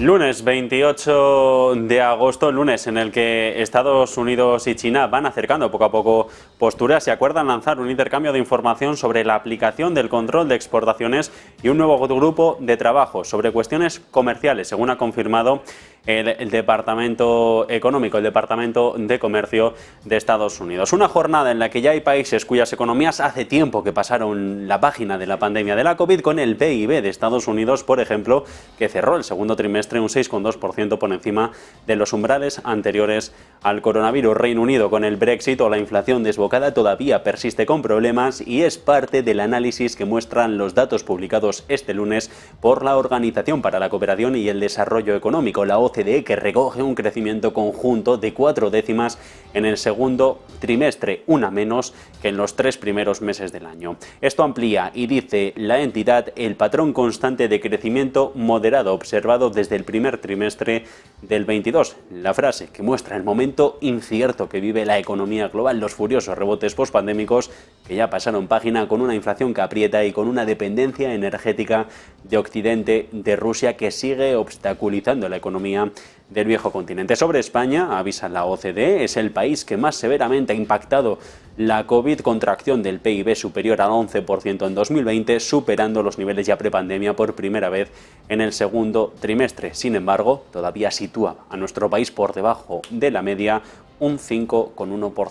Lunes 28 de agosto, lunes en el que Estados Unidos y China van acercando poco a poco posturas y acuerdan lanzar un intercambio de información sobre la aplicación del control de exportaciones y un nuevo grupo de trabajo sobre cuestiones comerciales, según ha confirmado el Departamento Económico, el Departamento de Comercio de Estados Unidos. Una jornada en la que ya hay países cuyas economías hace tiempo que pasaron la página de la pandemia de la COVID, con el PIB de Estados Unidos, por ejemplo, que cerró el segundo trimestre un 6,2% por encima de los umbrales anteriores al coronavirus. Reino Unido, con el Brexit o la inflación desbocada, todavía persiste con problemas y es parte del análisis que muestran los datos publicados este lunes por la Organización para la Cooperación y el Desarrollo Económico, la OCDE, que recoge un crecimiento conjunto de 0,4 en el segundo trimestre, una menos que en los 3 primeros meses del año. Esto amplía, y dice la entidad, el patrón constante de crecimiento moderado observado desde el primer trimestre del 22. La frase que muestra el momento incierto que vive la economía global, los furiosos rebotes pospandémicos que ya pasaron página, con una inflación que aprieta y con una dependencia energética de Occidente, de Rusia, que sigue obstaculizando la economía del viejo continente. Sobre España, avisa la OCDE, es el país que más severamente ha impactado la COVID, contracción del PIB superior al 11% en 2020, superando los niveles ya prepandemia por primera vez en el segundo trimestre. Sin embargo, todavía sitúa a nuestro país por debajo de la media, un 5,1%.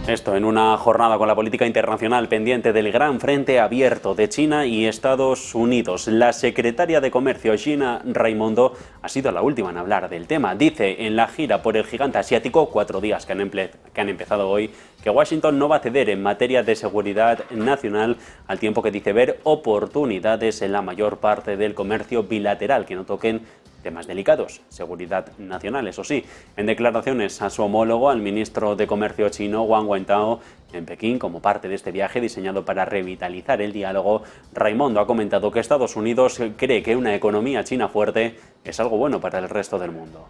Esto en una jornada con la política internacional pendiente del gran frente abierto de China y Estados Unidos. La secretaria de Comercio, Gina Raimondo, ha sido la última en hablar del tema. Dice en la gira por el gigante asiático, 4 días que han empezado hoy, que Washington no va a ceder en materia de seguridad nacional, al tiempo que dice ver oportunidades en la mayor parte del comercio bilateral que no toquen temas delicados, seguridad nacional, eso sí. En declaraciones a su homólogo, al ministro de Comercio chino, Wang Wentao, en Pekín, como parte de este viaje diseñado para revitalizar el diálogo, Raimondo ha comentado que Estados Unidos cree que una economía china fuerte es algo bueno para el resto del mundo.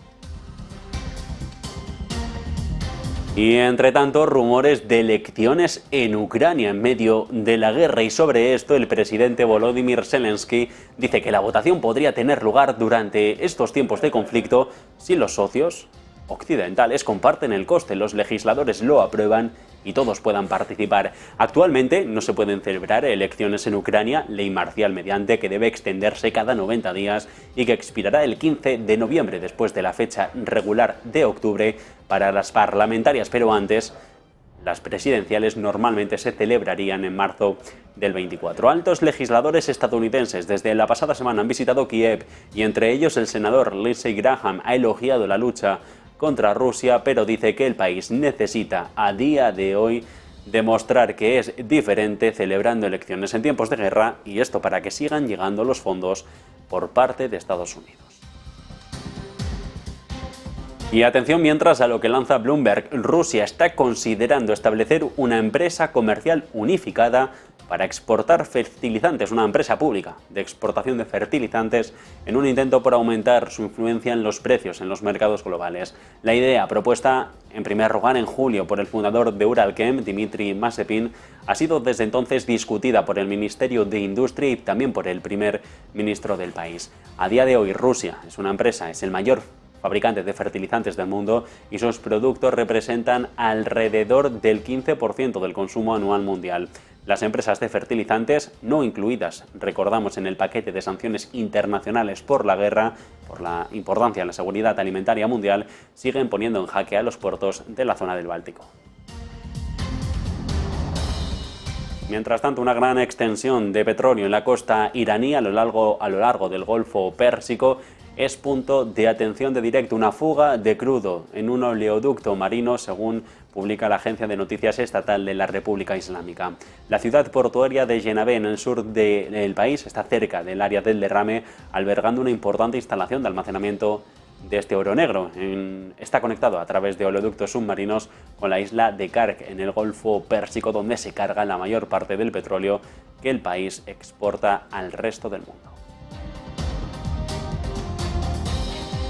Y entre tanto, rumores de elecciones en Ucrania en medio de la guerra, y sobre esto el presidente Volodymyr Zelensky dice que la votación podría tener lugar durante estos tiempos de conflicto si los socios occidentales comparten el coste, los legisladores lo aprueban y todos puedan participar. Actualmente no se pueden celebrar elecciones en Ucrania, ley marcial mediante, que debe extenderse cada 90 días y que expirará el 15 de noviembre, después de la fecha regular de octubre para las parlamentarias, pero antes las presidenciales normalmente se celebrarían en marzo del 24. Altos legisladores estadounidenses desde la pasada semana han visitado Kiev y entre ellos el senador Lindsey Graham ha elogiado la lucha contra Rusia, pero dice que el país necesita a día de hoy demostrar que es diferente celebrando elecciones en tiempos de guerra, y esto para que sigan llegando los fondos por parte de Estados Unidos. Y atención mientras a lo que lanza Bloomberg. Rusia está considerando establecer una empresa comercial unificada para exportar fertilizantes, una empresa pública de exportación de fertilizantes, en un intento por aumentar su influencia en los precios en los mercados globales. La idea, propuesta en primer lugar en julio por el fundador de Uralchem, Dmitry Mazepin, ha sido desde entonces discutida por el Ministerio de Industria y también por el primer ministro del país. A día de hoy, Rusia es una empresa, es el mayor fabricantes de fertilizantes del mundo, y sus productos representan alrededor del 15% del consumo anual mundial. Las empresas de fertilizantes, no incluidas, recordamos, en el paquete de sanciones internacionales por la guerra, por la importancia de la seguridad alimentaria mundial, siguen poniendo en jaque a los puertos de la zona del Báltico. Mientras tanto, una gran extensión de petróleo en la costa iraní a lo largo del Golfo Pérsico es punto de atención de directo. Una fuga de crudo en un oleoducto marino, según publica la agencia de noticias estatal de la República Islámica. La ciudad portuaria de Yenabé, en el sur del país, está cerca del área del derrame, albergando una importante instalación de almacenamiento de este oro negro. Está conectado a través de oleoductos submarinos con la isla de Kark, en el Golfo Pérsico, donde se carga la mayor parte del petróleo que el país exporta al resto del mundo.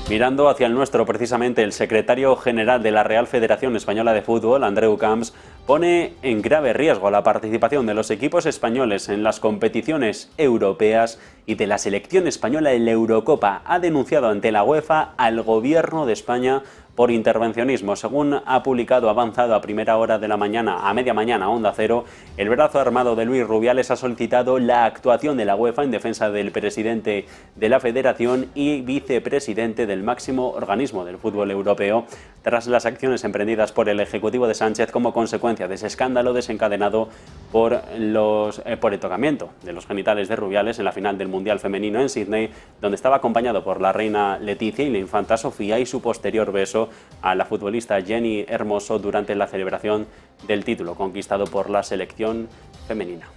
Mirando hacia el nuestro, precisamente, el secretario general de la Real Federación Española de Fútbol, Andreu Camps, pone en grave riesgo la participación de los equipos españoles en las competiciones europeas y de la selección española en la Eurocopa. Ha denunciado ante la UEFA al gobierno de España por intervencionismo. Según ha publicado Avanzado a primera hora de la mañana, a media mañana, Onda Cero, el brazo armado de Luis Rubiales ha solicitado la actuación de la UEFA en defensa del presidente de la Federación y vicepresidente del máximo organismo del fútbol europeo, tras las acciones emprendidas por el Ejecutivo de Sánchez como consecuencia de ese escándalo desencadenado por el tocamiento de los genitales de Rubiales en la final del Mundial Femenino en Sydney, donde estaba acompañado por la reina Leticia y la infanta Sofía, y su posterior beso a la futbolista Jenny Hermoso durante la celebración del título conquistado por la selección femenina.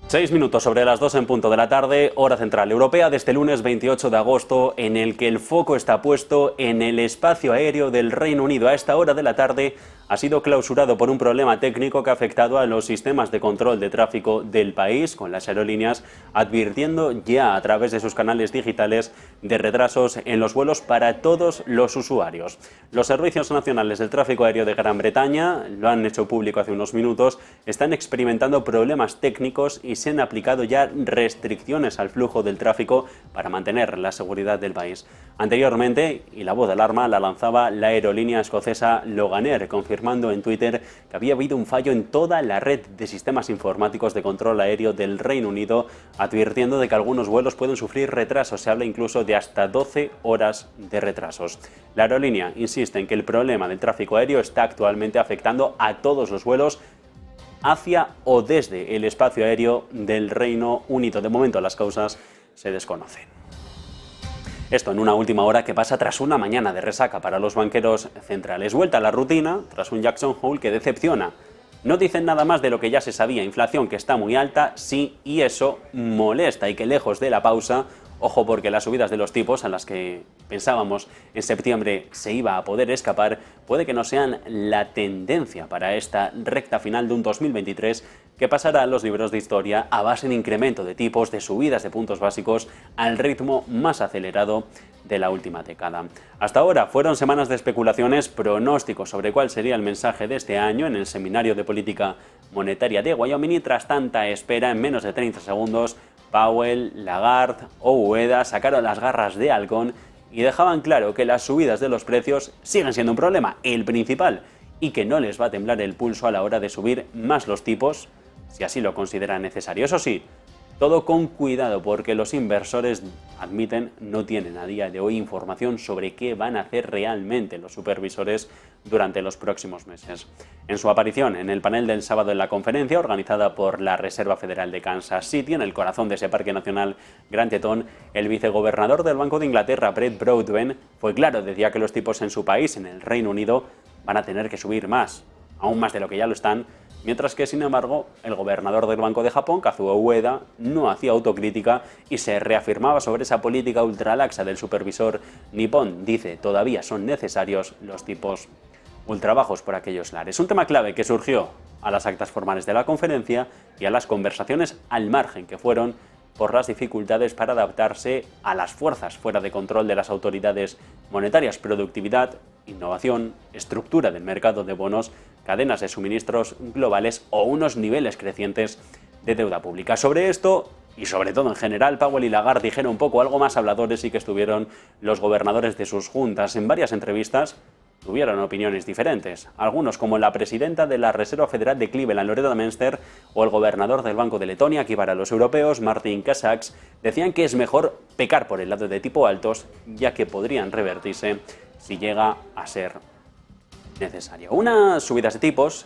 Seis minutos sobre las 2 en punto de la tarde, hora central europea, de este lunes 28 de agosto, en el que el foco está puesto en el espacio aéreo del Reino Unido. A esta hora de la tarde ha sido clausurado por un problema técnico que ha afectado a los sistemas de control de tráfico del país, con las aerolíneas advirtiendo ya a través de sus canales digitales de retrasos en los vuelos para todos los usuarios. Los servicios nacionales del tráfico aéreo de Gran Bretaña, lo han hecho público hace unos minutos, están experimentando problemas técnicos y se han aplicado ya restricciones al flujo del tráfico para mantener la seguridad del país. Anteriormente, y la voz de alarma la lanzaba la aerolínea escocesa Loganair, confirmando en Twitter que había habido un fallo en toda la red de sistemas informáticos de control aéreo del Reino Unido, advirtiendo de que algunos vuelos pueden sufrir retrasos. Se habla incluso de hasta 12 horas de retrasos. La aerolínea insiste en que el problema del tráfico aéreo está actualmente afectando a todos los vuelos hacia o desde el espacio aéreo del Reino Unido. De momento las causas se desconocen. Esto en una última hora que pasa tras una mañana de resaca para los banqueros centrales. Vuelta a la rutina tras un Jackson Hole que decepciona. No dicen nada más de lo que ya se sabía. Inflación que está muy alta, sí, y eso molesta, y que lejos de la pausa, ojo, porque las subidas de los tipos a las que pensábamos en septiembre se iba a poder escapar, puede que no sean la tendencia para esta recta final de un 2023 que pasará a los libros de historia a base de incremento de tipos, de subidas de puntos básicos al ritmo más acelerado de la última década. Hasta ahora fueron semanas de especulaciones, pronósticos sobre cuál sería el mensaje de este año en el Seminario de Política Monetaria de Wyoming, y tras tanta espera, en menos de 30 segundos, Powell, Lagarde o Ueda sacaron las garras de halcón y dejaban claro que las subidas de los precios siguen siendo un problema, el principal, y que no les va a temblar el pulso a la hora de subir más los tipos, si así lo consideran necesario. Eso sí, todo con cuidado, porque los inversores admiten no tienen a día de hoy información sobre qué van a hacer realmente los supervisores durante los próximos meses. En su aparición en el panel del sábado en la conferencia organizada por la Reserva Federal de Kansas City, en el corazón de ese parque nacional Gran Tetón, el vicegobernador del Banco de Inglaterra, Brett Broadbent, fue claro, decía que los tipos en su país, en el Reino Unido, van a tener que subir más, aún más de lo que ya lo están, mientras que, sin embargo, el gobernador del Banco de Japón, Kazuo Ueda, no hacía autocrítica y se reafirmaba sobre esa política ultralaxa del supervisor nipón. Dice, todavía son necesarios los tipos ultrabajos por aquellos lares. Un tema clave que surgió a las actas formales de la conferencia y a las conversaciones al margen, que fueron por las dificultades para adaptarse a las fuerzas fuera de control de las autoridades monetarias: productividad, innovación, estructura del mercado de bonos, cadenas de suministros globales o unos niveles crecientes de deuda pública. Sobre esto, y sobre todo en general, Powell y Lagarde dijeron un poco algo más habladores, y que estuvieron los gobernadores de sus juntas. En varias entrevistas tuvieron opiniones diferentes. Algunos, como la presidenta de la Reserva Federal de Cleveland, Loretta Mester, o el gobernador del Banco de Letonia, aquí para los europeos, Martin Kazaks, decían que es mejor pecar por el lado de tipo altos, ya que podrían revertirse si llega a ser necesario. Unas subidas de tipos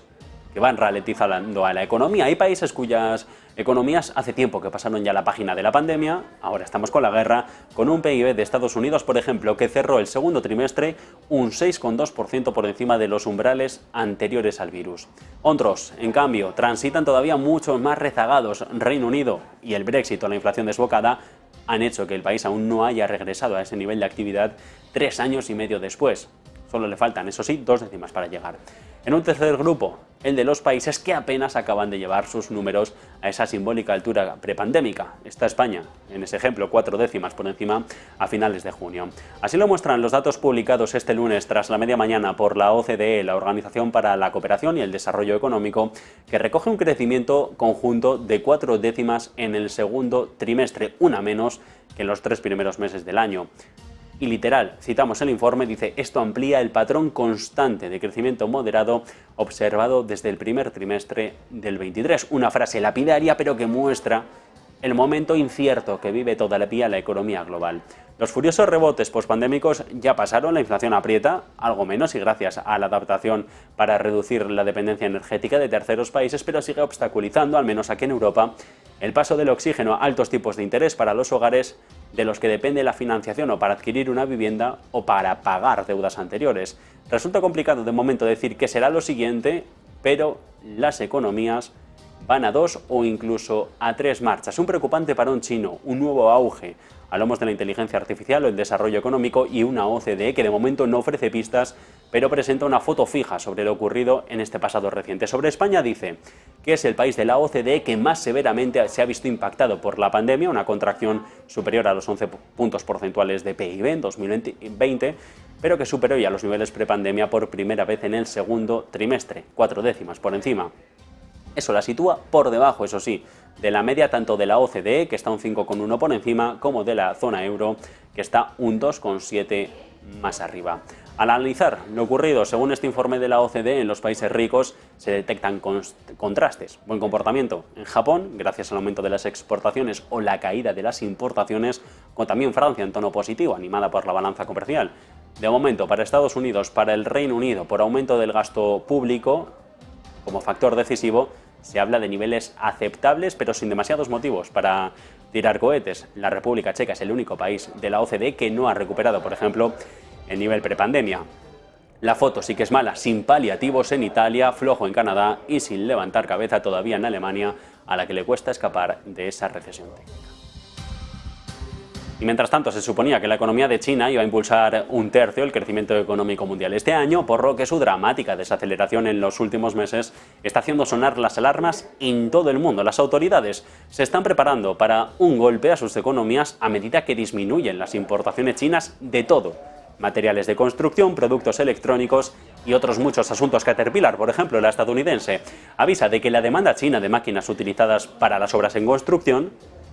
que van ralentizando a la economía. Hay países cuyas economías hace tiempo que pasaron ya la página de la pandemia, ahora estamos con la guerra, con un PIB de Estados Unidos, por ejemplo, que cerró el segundo trimestre un 6,2% por encima de los umbrales anteriores al virus. Otros, en cambio, transitan todavía mucho más rezagados. Reino Unido y el Brexit o la inflación desbocada han hecho que el país aún no haya regresado a ese nivel de actividad 3 años y medio después. Solo le faltan, eso sí, 2 décimas para llegar. En un tercer grupo, el de los países que apenas acaban de llevar sus números a esa simbólica altura prepandémica. Está España, en ese ejemplo, 4 décimas por encima a finales de junio. Así lo muestran los datos publicados este lunes tras la media mañana por la OCDE, la Organización para la Cooperación y el Desarrollo Económico, que recoge un crecimiento conjunto de 4 décimas en el segundo trimestre, una menos que en los 3 primeros meses del año. Y literal, citamos el informe, dice: esto amplía el patrón constante de crecimiento moderado observado desde el primer trimestre del 23. Una frase lapidaria, pero que muestra el momento incierto que vive todavía la economía global. Los furiosos rebotes pospandémicos ya pasaron, la inflación aprieta, algo menos y gracias a la adaptación para reducir la dependencia energética de terceros países, pero sigue obstaculizando, al menos aquí en Europa, el paso del oxígeno a altos tipos de interés para los hogares de los que depende la financiación o para adquirir una vivienda o para pagar deudas anteriores. Resulta complicado de momento decir qué será lo siguiente, pero las economías van a 2 o incluso a 3 marchas. Un preocupante parón chino, un nuevo auge a lomos de la inteligencia artificial o el desarrollo económico y una OCDE que de momento no ofrece pistas, pero presenta una foto fija sobre lo ocurrido en este pasado reciente. Sobre España dice que es el país de la OCDE que más severamente se ha visto impactado por la pandemia, una contracción superior a los 11 puntos porcentuales de PIB en 2020, pero que superó ya los niveles prepandemia por primera vez en el segundo trimestre, 4 décimas por encima. Eso la sitúa por debajo, eso sí, de la media tanto de la OCDE, que está un 5,1 por encima, como de la zona euro, que está un 2,7 más arriba. Al analizar lo ocurrido, según este informe de la OCDE, en los países ricos se detectan contrastes. Buen comportamiento en Japón, gracias al aumento de las exportaciones o la caída de las importaciones, con también Francia en tono positivo, animada por la balanza comercial. De momento, para Estados Unidos, para el Reino Unido, por aumento del gasto público, como factor decisivo, se habla de niveles aceptables, pero sin demasiados motivos para tirar cohetes. La República Checa es el único país de la OCDE que no ha recuperado, por ejemplo, el nivel prepandemia. La foto sí que es mala, sin paliativos en Italia, flojo en Canadá y sin levantar cabeza todavía en Alemania, a la que le cuesta escapar de esa recesión técnica. Y mientras tanto se suponía que la economía de China iba a impulsar un tercio el crecimiento económico mundial este año, por lo que su dramática desaceleración en los últimos meses está haciendo sonar las alarmas en todo el mundo. Las autoridades se están preparando para un golpe a sus economías a medida que disminuyen las importaciones chinas de todo: materiales de construcción, productos electrónicos y otros muchos asuntos. Caterpillar, por ejemplo, la estadounidense, avisa de que la demanda china de máquinas utilizadas para las obras en construcción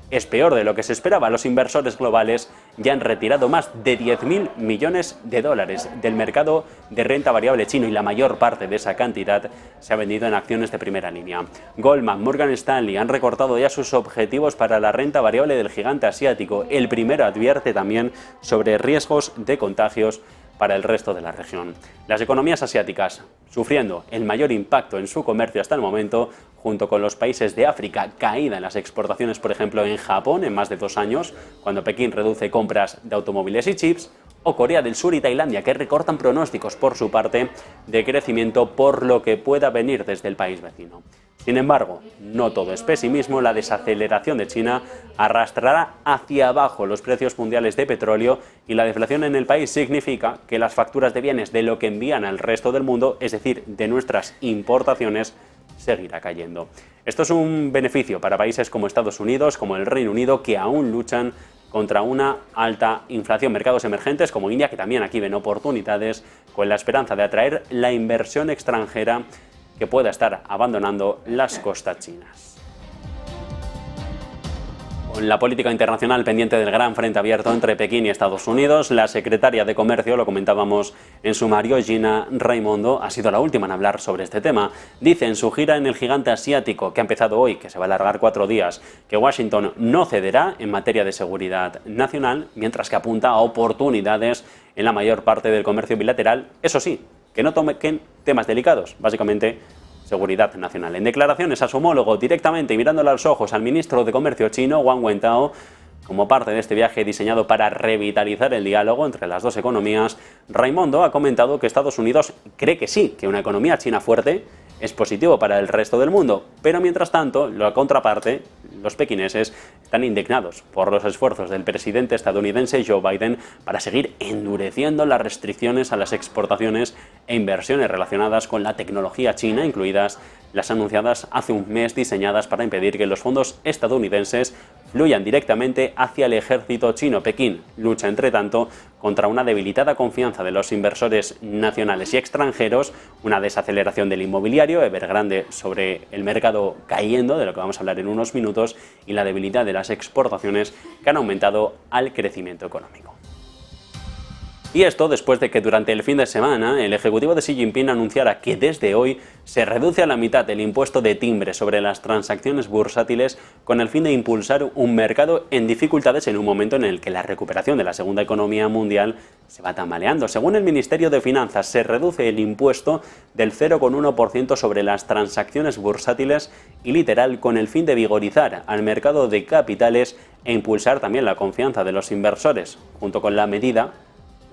es peor de lo que se esperaba. Los inversores globales ya han retirado más de 10.000 millones de dólares del mercado de renta variable chino y la mayor parte de esa cantidad se ha vendido en acciones de primera línea. Goldman, Morgan Stanley han recortado ya sus objetivos para la renta variable del gigante asiático. El primero advierte también sobre riesgos de contagios para el resto de la región. Las economías asiáticas sufriendo el mayor impacto en su comercio hasta el momento, junto con los países de África, caída en las exportaciones, por ejemplo, en Japón en más de 2 años, cuando Pekín reduce compras de automóviles y chips, o Corea del Sur y Tailandia, que recortan pronósticos por su parte de crecimiento por lo que pueda venir desde el país vecino. Sin embargo, no todo es pesimismo. La desaceleración de China arrastrará hacia abajo los precios mundiales de petróleo y la deflación en el país significa que las facturas de bienes de lo que envían al resto del mundo, es decir, de nuestras importaciones, seguirá cayendo. Esto es un beneficio para países como Estados Unidos, como el Reino Unido, que aún luchan contra una alta inflación. Mercados emergentes como India, que también aquí ven oportunidades, con la esperanza de atraer la inversión extranjera que pueda estar abandonando las costas chinas. Con la política internacional pendiente del gran frente abierto entre Pekín y Estados Unidos, la secretaria de Comercio, lo comentábamos en sumario, Gina Raimondo, ha sido la última en hablar sobre este tema. Dice en su gira en el gigante asiático, que ha empezado hoy, que se va a alargar 4 días, que Washington no cederá en materia de seguridad nacional, mientras que apunta a oportunidades en la mayor parte del comercio bilateral, eso sí, que no toquen temas delicados, básicamente seguridad nacional. En declaraciones a su homólogo, directamente y mirándole a los ojos al ministro de Comercio chino, Wang Wentao, como parte de este viaje diseñado para revitalizar el diálogo entre las dos economías, Raimondo ha comentado que Estados Unidos cree que sí, que una economía china fuerte es positivo para el resto del mundo. Pero mientras tanto, la contraparte, los pekineses, están indignados por los esfuerzos del presidente estadounidense Joe Biden para seguir endureciendo las restricciones a las exportaciones e inversiones relacionadas con la tecnología china, incluidas las anunciadas hace un mes, diseñadas para impedir que los fondos estadounidenses fluyan directamente hacia el ejército chino. Pekín lucha, entre tanto, contra una debilitada confianza de los inversores nacionales y extranjeros, una desaceleración del inmobiliario, Evergrande sobre el mercado cayendo, de lo que vamos a hablar en unos minutos, y la debilidad de las exportaciones que han aumentado al crecimiento económico. Y esto después de que durante el fin de semana el ejecutivo de Xi Jinping anunciara que desde hoy se reduce a la mitad el impuesto de timbre sobre las transacciones bursátiles con el fin de impulsar un mercado en dificultades en un momento en el que la recuperación de la segunda economía mundial se va tambaleando. Según el Ministerio de Finanzas, se reduce el impuesto del 0,1% sobre las transacciones bursátiles y literal con el fin de vigorizar al mercado de capitales e impulsar también la confianza de los inversores. Junto con la medida,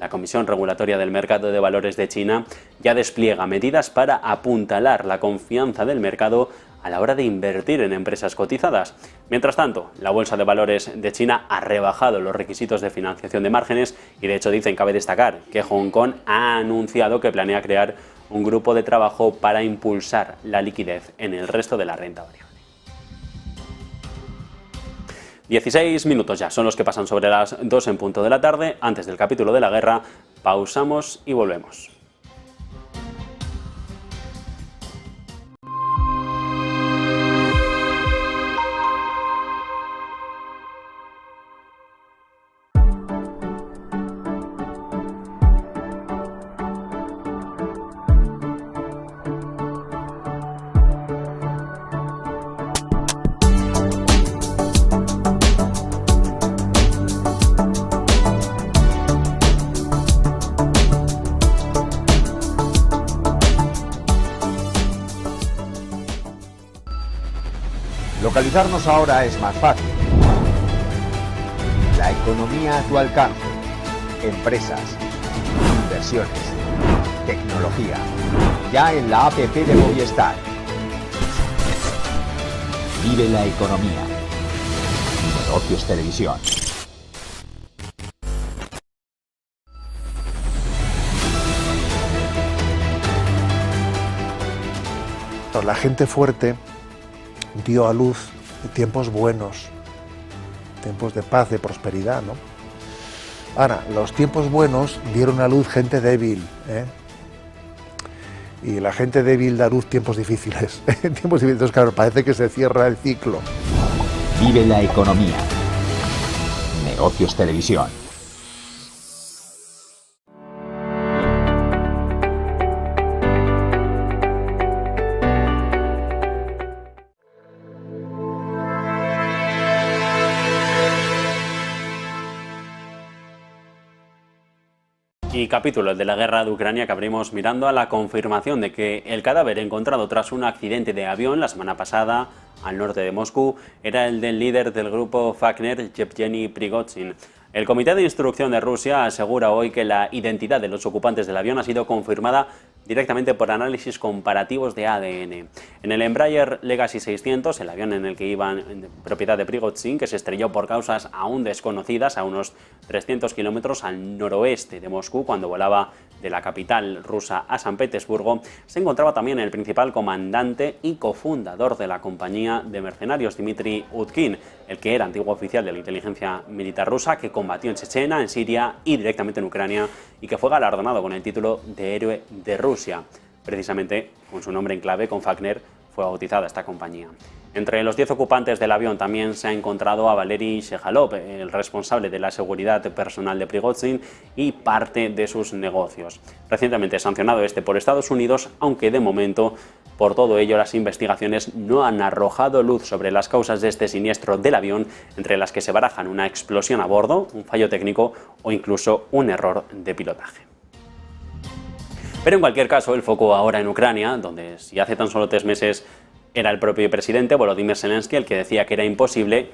la Comisión Regulatoria del Mercado de Valores de China ya despliega medidas para apuntalar la confianza del mercado a la hora de invertir en empresas cotizadas. Mientras tanto, la Bolsa de Valores de China ha rebajado los requisitos de financiación de márgenes y de hecho cabe destacar que Hong Kong ha anunciado que planea crear un grupo de trabajo para impulsar la liquidez en el resto de la renta variable. 16 minutos ya son los que pasan sobre las 2 en punto de la tarde. Antes del capítulo de la guerra, pausamos y volvemos. Localizarnos ahora es más fácil. La economía a tu alcance. Empresas, inversiones, tecnología. Ya en la APP de Movistar. Vive la economía. Negocios Televisión. La gente fuerte dio a luz tiempos buenos, tiempos de paz, de prosperidad, ¿no? Ahora, los tiempos buenos dieron a luz gente débil, ¿eh? Y la gente débil da a luz tiempos difíciles. Tiempos difíciles, entonces, claro, parece que se cierra el ciclo. Vive la economía. Negocios Televisión. Y capítulo de la guerra de Ucrania que abrimos mirando a la confirmación de que el cadáver encontrado tras un accidente de avión la semana pasada al norte de Moscú era el del líder del grupo Wagner, Yevgeny Prigozhin. El Comité de Instrucción de Rusia asegura hoy que la identidad de los ocupantes del avión ha sido confirmada directamente por análisis comparativos de ADN. En el Embraer Legacy 600, el avión en el que iban en propiedad de Prigozhin, que se estrelló por causas aún desconocidas a unos 300 kilómetros al noroeste de Moscú cuando volaba de la capital rusa a San Petersburgo, se encontraba también el principal comandante y cofundador de la compañía de mercenarios, Dmitry Utkin, el que era antiguo oficial de la inteligencia militar rusa, que combatió en Chechenia, en Siria y directamente en Ucrania, y que fue galardonado con el título de héroe de Rusia. Precisamente con su nombre en clave, con Wagner, fue bautizada esta compañía. Entre los 10 ocupantes del avión también se ha encontrado a Valery Shekhalov, el responsable de la seguridad personal de Prigozhin y parte de sus negocios. Recientemente sancionado por Estados Unidos, aunque de momento, por todo ello, las investigaciones no han arrojado luz sobre las causas de este siniestro del avión, entre las que se barajan una explosión a bordo, un fallo técnico o incluso un error de pilotaje. Pero en cualquier caso, el foco ahora en Ucrania, donde si hace tan solo 3 meses era el propio presidente Volodymyr Zelensky el que decía que era imposible,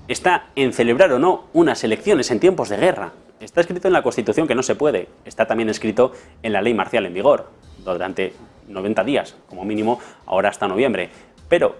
está en celebrar o no unas elecciones en tiempos de guerra. Está escrito en la Constitución que no se puede, está también escrito en la ley marcial en vigor. Durante 90 días, como mínimo, ahora hasta noviembre. Pero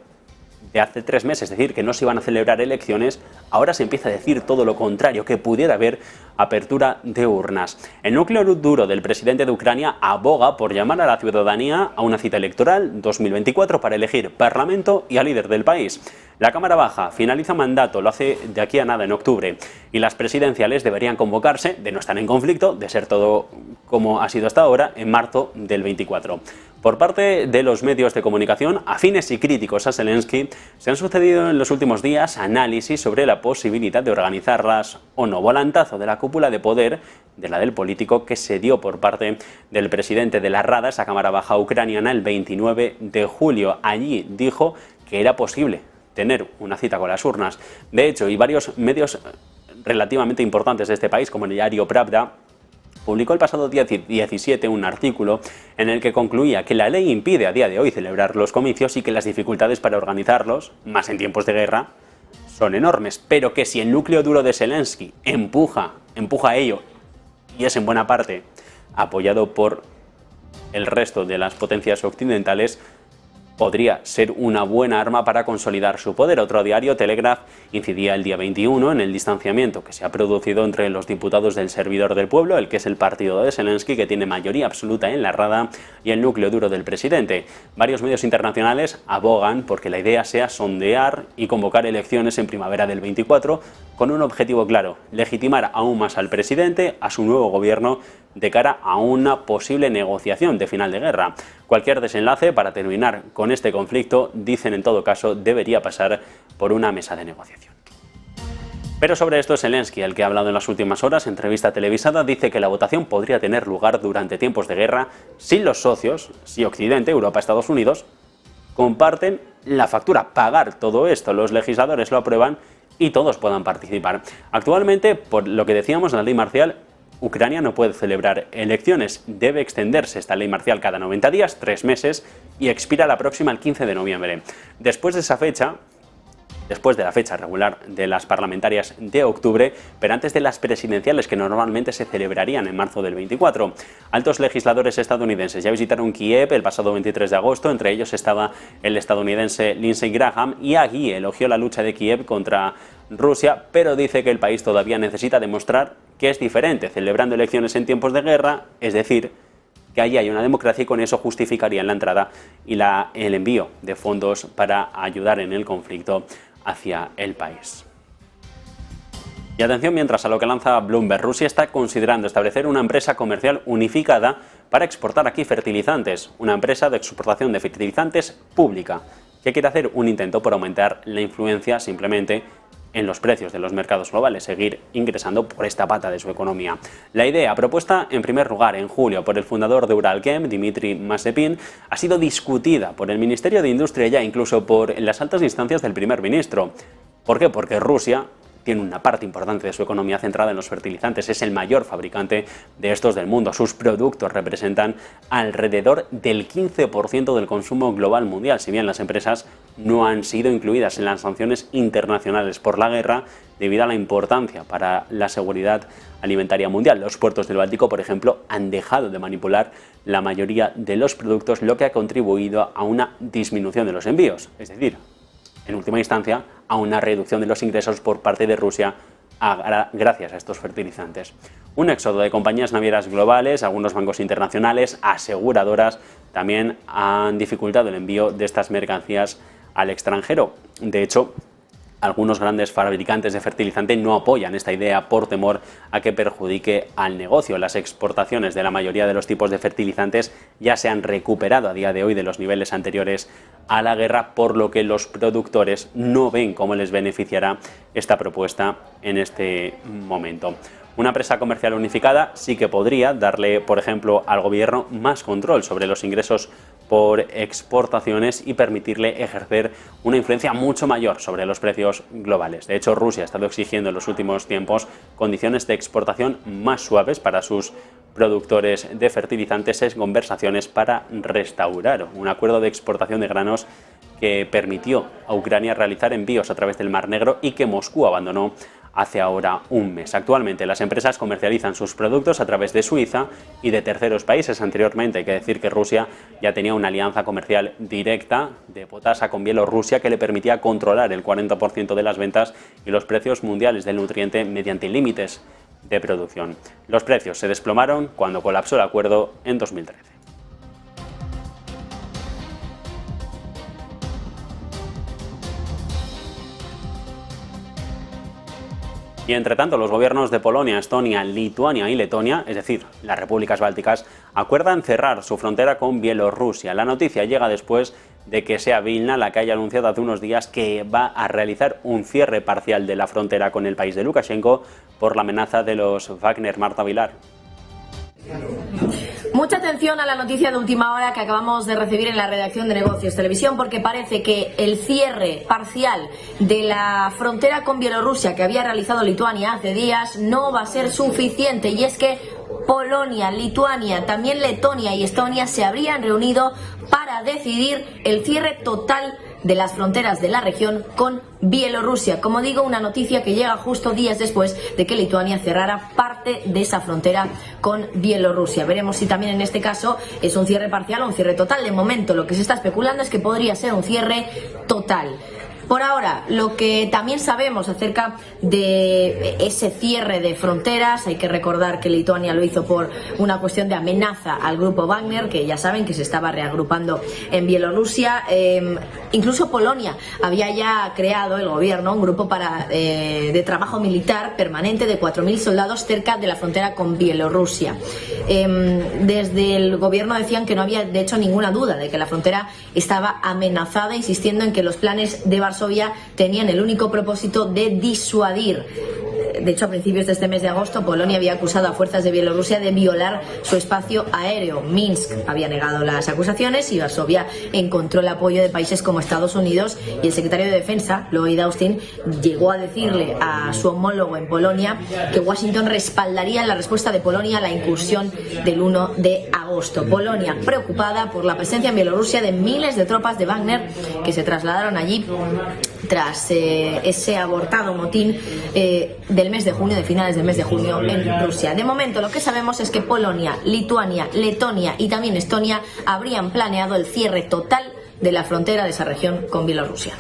de hace 3 meses, decir que no se iban a celebrar elecciones, ahora se empieza a decir todo lo contrario, que pudiera haber apertura de urnas. El núcleo duro del presidente de Ucrania aboga por llamar a la ciudadanía a una cita electoral 2024 para elegir parlamento y al líder del país. La Cámara Baja finaliza mandato, lo hace de aquí a nada en octubre, y las presidenciales deberían convocarse, de no estar en conflicto, de ser todo como ha sido hasta ahora, en marzo del 24. Por parte de los medios de comunicación afines y críticos a Zelensky, se han sucedido en los últimos días análisis sobre la posibilidad de organizarlas o no. Volantazo de la cúpula de poder, de la del político, que se dio por parte del presidente de la Rada, esa Cámara Baja ucraniana, el 29 de julio. Allí dijo que era posible tener una cita con las urnas. De hecho, y varios medios relativamente importantes de este país, como el diario Pravda, publicó el pasado día 17 un artículo en el que concluía que la ley impide a día de hoy celebrar los comicios y que las dificultades para organizarlos, más en tiempos de guerra, son enormes, pero que si el núcleo duro de Zelensky empuja a ello, y es en buena parte apoyado por el resto de las potencias occidentales, podría ser una buena arma para consolidar su poder. Otro diario, Telegraph, incidía el día 21 en el distanciamiento que se ha producido entre los diputados del Servidor del Pueblo, el que es el partido de Zelensky, que tiene mayoría absoluta en la Rada, y el núcleo duro del presidente. Varios medios internacionales abogan porque la idea sea sondear y convocar elecciones en primavera del 24 con un objetivo claro: legitimar aún más al presidente, a su nuevo gobierno, de cara a una posible negociación de final de guerra. Cualquier desenlace para terminar con este conflicto, dicen en todo caso, debería pasar por una mesa de negociación. Pero sobre esto, Zelensky, el que ha hablado en las últimas horas, en entrevista televisada, dice que la votación podría tener lugar durante tiempos de guerra si los socios, si Occidente, Europa, Estados Unidos, comparten la factura. Pagar todo esto, los legisladores lo aprueban y todos puedan participar. Actualmente, por lo que decíamos en la ley marcial, Ucrania no puede celebrar elecciones, debe extenderse esta ley marcial cada 90 días, 3 meses, y expira la próxima el 15 de noviembre. Después de esa fecha, después de la fecha regular de las parlamentarias de octubre, pero antes de las presidenciales que normalmente se celebrarían en marzo del 24. Altos legisladores estadounidenses ya visitaron Kiev el pasado 23 de agosto, entre ellos estaba el estadounidense Lindsey Graham, y allí elogió la lucha de Kiev contra Rusia, pero dice que el país todavía necesita demostrar que es diferente, celebrando elecciones en tiempos de guerra, es decir, que allí hay una democracia, y con eso justificarían la entrada y el envío de fondos para ayudar en el conflicto hacia el país. Y atención, mientras, a lo que lanza Bloomberg. Rusia está considerando establecer una empresa comercial unificada para exportar aquí fertilizantes, una empresa de exportación de fertilizantes pública, que quiere hacer un intento por aumentar la influencia simplemente en los precios de los mercados globales, seguir ingresando por esta pata de su economía. La idea, propuesta en primer lugar en julio por el fundador de Uralchem, Dmitry Mazepin, ha sido discutida por el Ministerio de Industria y ya incluso por las altas instancias del primer ministro. ¿Por qué? Porque Rusia tiene una parte importante de su economía centrada en los fertilizantes, es el mayor fabricante de estos del mundo. Sus productos representan alrededor del 15% del consumo global mundial, si bien las empresas no han sido incluidas en las sanciones internacionales por la guerra debido a la importancia para la seguridad alimentaria mundial. Los puertos del Báltico, por ejemplo, han dejado de manipular la mayoría de los productos, lo que ha contribuido a una disminución de los envíos, es decir, en última instancia, a una reducción de los ingresos por parte de Rusia gracias a estos fertilizantes. Un éxodo de compañías navieras globales, algunos bancos internacionales, aseguradoras, también han dificultado el envío de estas mercancías al extranjero. De hecho, algunos grandes fabricantes de fertilizante no apoyan esta idea por temor a que perjudique al negocio. Las exportaciones de la mayoría de los tipos de fertilizantes ya se han recuperado a día de hoy de los niveles anteriores a la guerra, por lo que los productores no ven cómo les beneficiará esta propuesta en este momento. Una empresa comercial unificada sí que podría darle, por ejemplo, al gobierno más control sobre los ingresos por exportaciones y permitirle ejercer una influencia mucho mayor sobre los precios globales. De hecho, Rusia ha estado exigiendo en los últimos tiempos condiciones de exportación más suaves para sus productores de fertilizantes en conversaciones para restaurar un acuerdo de exportación de granos que permitió a Ucrania realizar envíos a través del Mar Negro y que Moscú abandonó hace ahora un mes. Actualmente las empresas comercializan sus productos a través de Suiza y de terceros países. Anteriormente hay que decir que Rusia ya tenía una alianza comercial directa de potasa con Bielorrusia que le permitía controlar el 40% de las ventas y los precios mundiales del nutriente mediante límites de producción. Los precios se desplomaron cuando colapsó el acuerdo en 2013. Y entre tanto, los gobiernos de Polonia, Estonia, Lituania y Letonia, es decir, las repúblicas bálticas, acuerdan cerrar su frontera con Bielorrusia. La noticia llega después de que sea Vilna la que haya anunciado hace unos días que va a realizar un cierre parcial de la frontera con el país de Lukashenko por la amenaza de los Wagner. Marta Vilar. Mucha atención a la noticia de última hora que acabamos de recibir en la redacción de Negocios Televisión, porque parece que el cierre parcial de la frontera con Bielorrusia que había realizado Lituania hace días no va a ser suficiente, y es que Polonia, Lituania, también Letonia y Estonia se habrían reunido para decidir el cierre total de las fronteras de la región con Bielorrusia. Como digo, una noticia que llega justo días después de que Lituania cerrara parte de esa frontera con Bielorrusia. Veremos si también en este caso es un cierre parcial o un cierre total. De momento lo que se está especulando es que podría ser un cierre total. Por ahora, lo que también sabemos acerca de ese cierre de fronteras, hay que recordar que Lituania lo hizo por una cuestión de amenaza al grupo Wagner, que ya saben que se estaba reagrupando en Bielorrusia. Incluso Polonia había ya creado, el gobierno, un grupo de trabajo militar permanente de 4.000 soldados cerca de la frontera con Bielorrusia. Desde el gobierno decían que no había, de hecho, ninguna duda de que la frontera estaba amenazada, insistiendo en que los planes de Varsovia tenían el único propósito de disuadir. De hecho, a principios de este mes de agosto, Polonia había acusado a fuerzas de Bielorrusia de violar su espacio aéreo. Minsk había negado las acusaciones y Varsovia encontró el apoyo de países como Estados Unidos, y el secretario de Defensa, Lloyd Austin, llegó a decirle a su homólogo en Polonia que Washington respaldaría la respuesta de Polonia a la incursión del 1 de agosto. Polonia preocupada por la presencia en Bielorrusia de miles de tropas de Wagner que se trasladaron allí tras ese abortado motín del mes de junio, de finales del mes de junio en Rusia. De momento lo que sabemos es que Polonia, Lituania, Letonia y también Estonia habrían planeado el cierre total de la frontera de esa región con Bielorrusia.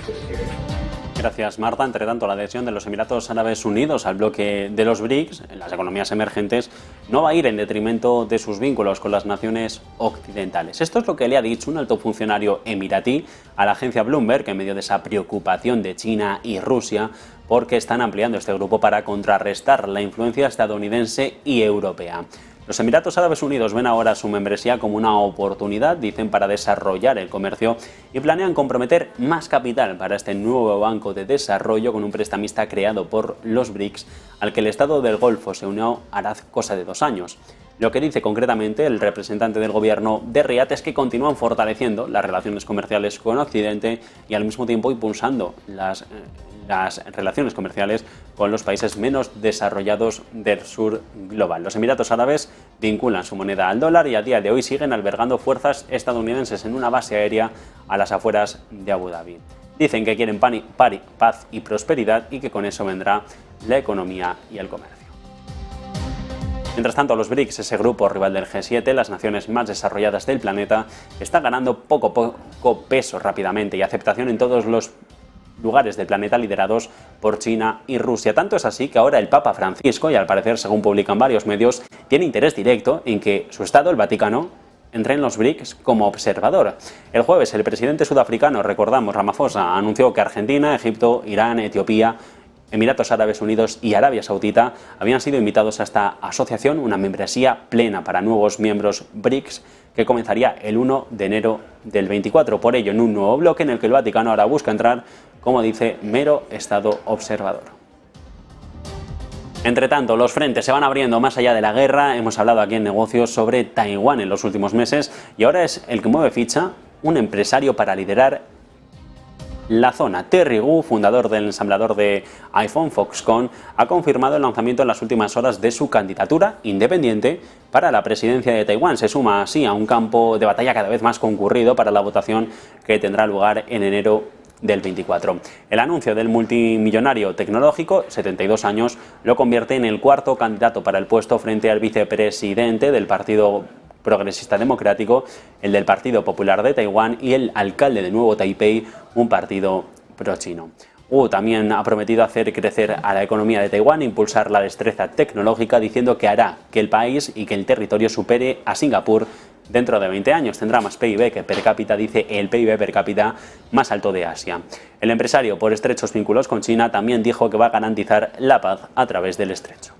Gracias, Marta. Entre tanto, la adhesión de los Emiratos Árabes Unidos al bloque de los BRICS, en las economías emergentes, no va a ir en detrimento de sus vínculos con las naciones occidentales. Esto es lo que le ha dicho un alto funcionario emiratí a la agencia Bloomberg en medio de esa preocupación de China y Rusia, porque están ampliando este grupo para contrarrestar la influencia estadounidense y europea. Los Emiratos Árabes Unidos ven ahora su membresía como una oportunidad, dicen, para desarrollar el comercio, y planean comprometer más capital para este nuevo banco de desarrollo con un prestamista creado por los BRICS, al que el Estado del Golfo se unió hará cosa de 2 años. Lo que dice concretamente el representante del gobierno de Riad es que continúan fortaleciendo las relaciones comerciales con Occidente y al mismo tiempo impulsando las relaciones comerciales con los países menos desarrollados del sur global. Los Emiratos Árabes vinculan su moneda al dólar y a día de hoy siguen albergando fuerzas estadounidenses en una base aérea a las afueras de Abu Dhabi. Dicen que quieren paz y prosperidad y que con eso vendrá la economía y el comercio. Mientras tanto, los BRICS, ese grupo rival del G7, las naciones más desarrolladas del planeta, están ganando poco a poco peso rápidamente y aceptación en todos los lugares del planeta liderados por China y Rusia. Tanto es así que ahora el Papa Francisco, y al parecer según publican varios medios, tiene interés directo en que su Estado, el Vaticano, entre en los BRICS como observador. El jueves el presidente sudafricano, recordamos, Ramaphosa, anunció que Argentina, Egipto, Irán, Etiopía, Emiratos Árabes Unidos y Arabia Saudita habían sido invitados a esta asociación, una membresía plena para nuevos miembros BRICS que comenzaría el 1 de enero del 24. Por ello, en un nuevo bloque en el que el Vaticano ahora busca entrar, como dice, mero Estado observador. Entre tanto, los frentes se van abriendo más allá de la guerra. Hemos hablado aquí en Negocios sobre Taiwán en los últimos meses y ahora es el que mueve ficha un empresario para liderar la zona. Terry Gu, fundador del ensamblador de iPhone Foxconn, ha confirmado el lanzamiento en las últimas horas de su candidatura independiente para la presidencia de Taiwán. Se suma así a un campo de batalla cada vez más concurrido para la votación que tendrá lugar en enero del 24. El anuncio del multimillonario tecnológico, 72 años, lo convierte en el cuarto candidato para el puesto frente al vicepresidente del Partido Progresista Democrático, el del Partido Popular de Taiwán y el alcalde de Nuevo Taipei, un partido pro-chino. Wu también ha prometido hacer crecer a la economía de Taiwán e impulsar la destreza tecnológica, diciendo que hará que el país y que el territorio supere a Singapur dentro de 20 años. Tendrá más PIB que per cápita, dice el PIB per cápita más alto de Asia. El empresario, por estrechos vínculos con China, también dijo que va a garantizar la paz a través del estrecho.